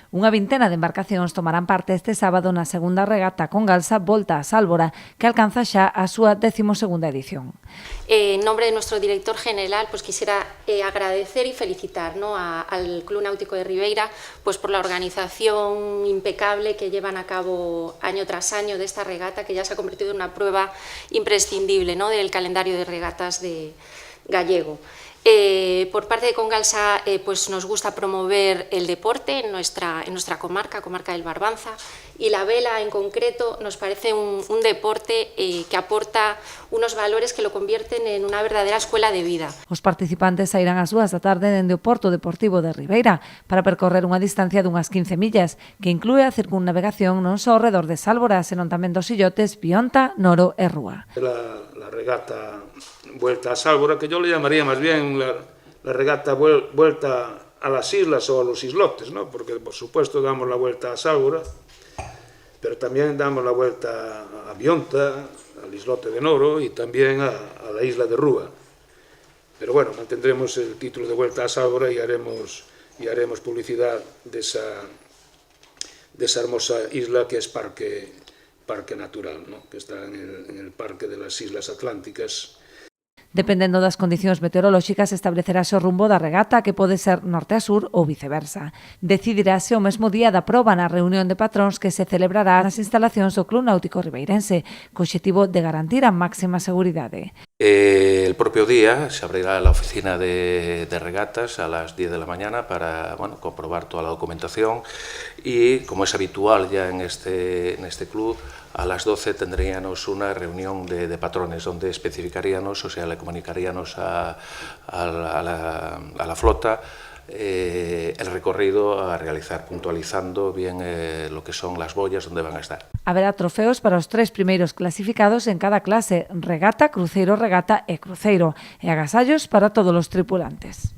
Unha vintena de embarcacións tomarán parte este sábado na segunda regata con Galsa Volta a Sálvora, que alcanza xa a súa 12ª edición. En nombre de nuestro director general, pues quisiera agradecer y felicitar, ¿no?, al Club Náutico de Ribeira pues por la organización impecable que llevan a cabo año tras año de esta regata, que ya se ha convertido en una prueba imprescindible, ¿no?, del calendario de regatas gallego. Por parte de Congalsa pues nos gusta promover el deporte en nuestra comarca del Barbanza, y la vela en concreto nos parece un deporte que aporta unos valores que lo convierten en una verdadera escuela de vida. Os participantes sairán ás 2 da tarde dende o Porto Deportivo de Ribeira para percorrer unha distancia dunhas 15 millas, que inclúe a circunnavegación non só ao redor de Sálvora, senón tamén dos illotes Bionta, Noro e Rúa. La regata Vuelta a Sálvora, que yo le llamaría más bien la regata vuelta a las islas o a los islotes, ¿no? Porque por supuesto damos la vuelta a Sálvora, pero también damos la vuelta a Bionta, al islote de Noro y también a la isla de Rúa. Pero bueno, mantendremos el título de Vuelta a Sálvora y haremos publicidad de esa hermosa isla que es parque natural, ¿no?, que está en el Parque de las Islas Atlánticas. Dependendo das condicións meteorolóxicas, establecerase o rumbo da regata, que pode ser norte a sur ou viceversa. Decidirase o mesmo día da proba na reunión de patróns que se celebrará nas instalacións do Club Náutico Ribeirense, co obxectivo de garantir a máxima seguridade. El propio día se abrirá la oficina de regatas a las 10 de la mañana para comprobar toda la documentación, y como es habitual ya en este club, a las 12 tendríamos una reunión de patrones donde especificaríamos, o sea, le comunicaríamos a la flota el recorrido a realizar, puntualizando bien lo que son las boyas donde van a estar. Haberá trofeos para os 3 primeiros clasificados en cada clase: regata, cruceiro, regata e cruceiro, e agasallos para todos os tripulantes.